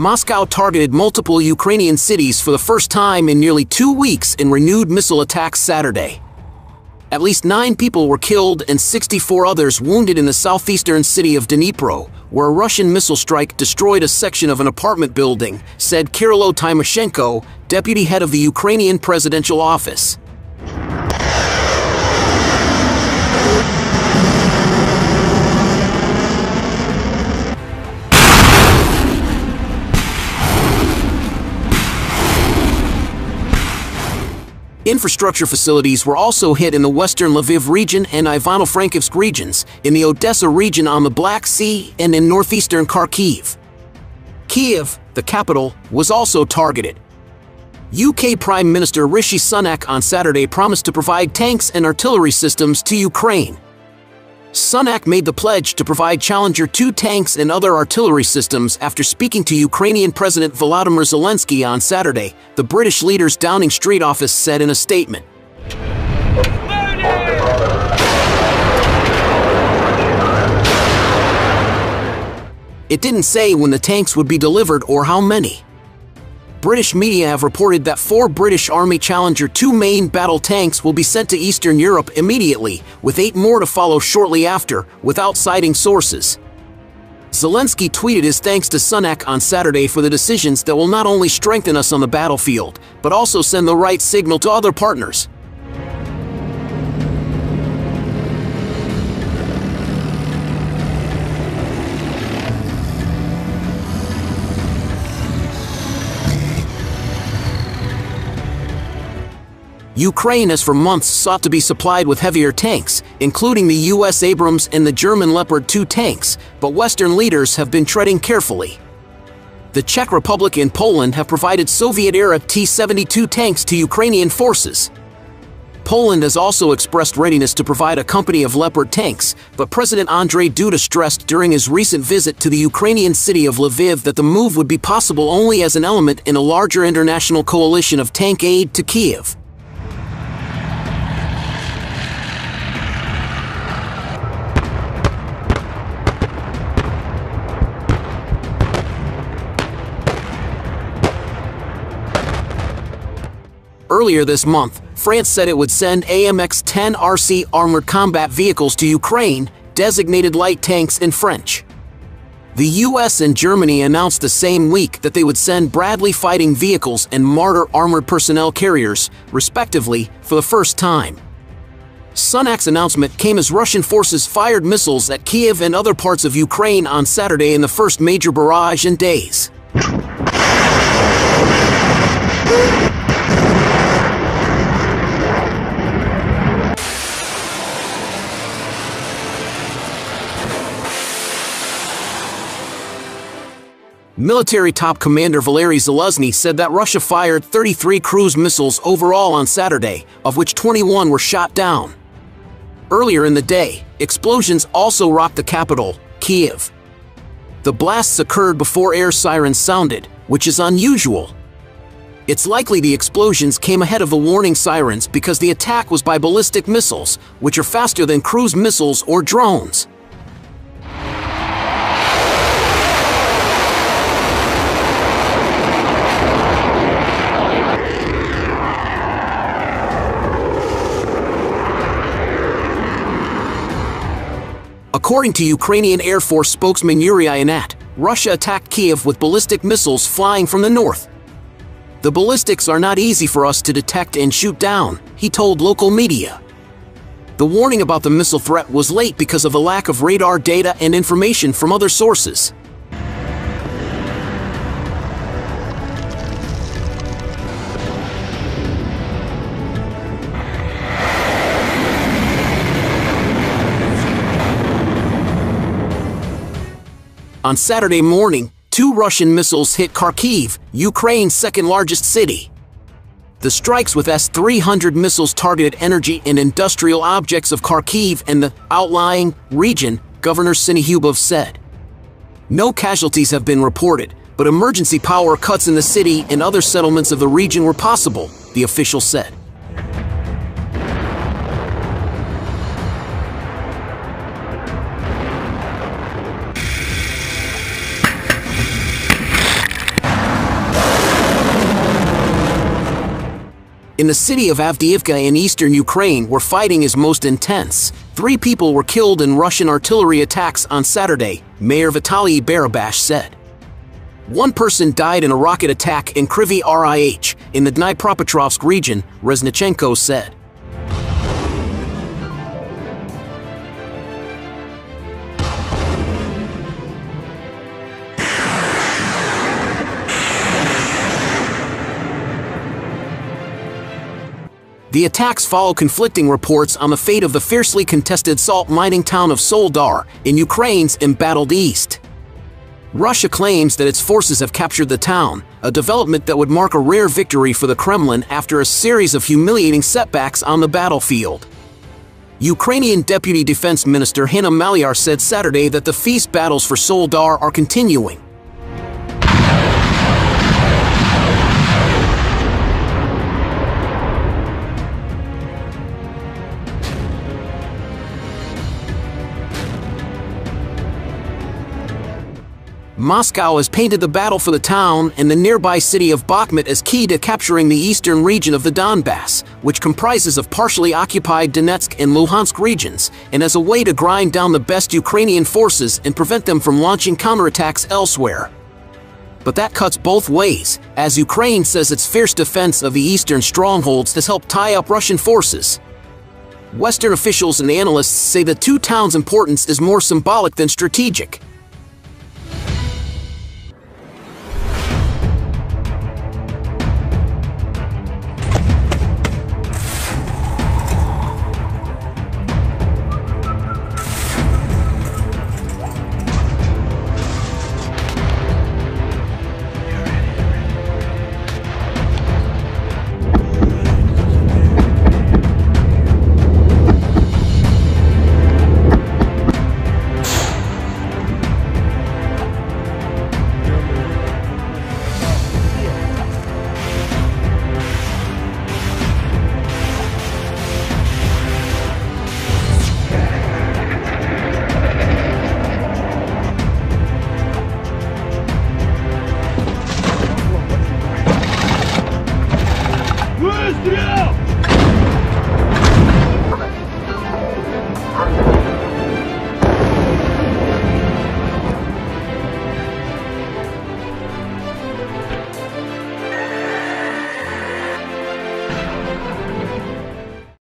Moscow targeted multiple Ukrainian cities for the first time in nearly 2 weeks in renewed missile attacks Saturday. At least 9 people were killed and 64 others wounded in the southeastern city of Dnipro, where a Russian missile strike destroyed a section of an apartment building, said Kyrylo Tymoshenko, deputy head of the Ukrainian presidential office. Infrastructure facilities were also hit in the western Lviv region and Ivano-Frankivsk regions, in the Odessa region on the Black Sea, and in northeastern Kharkiv. Kyiv, the capital, was also targeted. UK Prime Minister Rishi Sunak on Saturday promised to provide tanks and artillery systems to Ukraine. Sunak made the pledge to provide Challenger 2 tanks and other artillery systems after speaking to Ukrainian President Volodymyr Zelensky on Saturday, the British leader's Downing Street office said in a statement. It didn't say when the tanks would be delivered or how many. British media have reported that 4 British Army Challenger 2 main battle tanks will be sent to Eastern Europe immediately, with 8 more to follow shortly after, without citing sources. Zelensky tweeted his thanks to Sunak on Saturday for the decisions that will not only strengthen us on the battlefield, but also send the right signal to other partners. Ukraine has for months sought to be supplied with heavier tanks, including the US Abrams and the German Leopard 2 tanks, but Western leaders have been treading carefully. The Czech Republic and Poland have provided Soviet-era T-72 tanks to Ukrainian forces. Poland has also expressed readiness to provide a company of Leopard tanks, but President Andrzej Duda stressed during his recent visit to the Ukrainian city of Lviv that the move would be possible only as an element in a larger international coalition of tank aid to Kyiv. Earlier this month, France said it would send AMX-10 RC armored combat vehicles to Ukraine, designated light tanks in French. The US and Germany announced the same week that they would send Bradley fighting vehicles and Marder armored personnel carriers, respectively, for the first time. Sunak's announcement came as Russian forces fired missiles at Kyiv and other parts of Ukraine on Saturday in the first major barrage in days. Military top commander Valery Zaluzny said that Russia fired 33 cruise missiles overall on Saturday, of which 21 were shot down. Earlier in the day, explosions also rocked the capital, Kyiv. The blasts occurred before air sirens sounded, which is unusual. It's likely the explosions came ahead of the warning sirens because the attack was by ballistic missiles, which are faster than cruise missiles or drones. According to Ukrainian Air Force spokesman Yuri Ianat, Russia attacked Kyiv with ballistic missiles flying from the north. The ballistics are not easy for us to detect and shoot down, he told local media. The warning about the missile threat was late because of a lack of radar data and information from other sources. On Saturday morning, 2 Russian missiles hit Kharkiv, Ukraine's second-largest city. The strikes with S-300 missiles targeted energy and industrial objects of Kharkiv and the outlying region, Governor Sinihubov said. No casualties have been reported, but emergency power cuts in the city and other settlements of the region were possible, the official said. In the city of Avdiivka in eastern Ukraine, where fighting is most intense, 3 people were killed in Russian artillery attacks on Saturday, Mayor Vitaly Barabash said. 1 person died in a rocket attack in Kryvyi Rih, in the Dnipropetrovsk region, Reznichenko said. The attacks follow conflicting reports on the fate of the fiercely contested salt mining town of Soledar in Ukraine's embattled east. Russia claims that its forces have captured the town, a development that would mark a rare victory for the Kremlin after a series of humiliating setbacks on the battlefield. Ukrainian Deputy Defense Minister Hina Maliar said Saturday that the feast battles for Soledar are continuing. Moscow has painted the battle for the town and the nearby city of Bakhmut as key to capturing the eastern region of the Donbass, which comprises of partially occupied Donetsk and Luhansk regions, and as a way to grind down the best Ukrainian forces and prevent them from launching counterattacks elsewhere. But that cuts both ways, as Ukraine says its fierce defense of the eastern strongholds has helped tie up Russian forces. Western officials and analysts say the 2 towns' importance is more symbolic than strategic.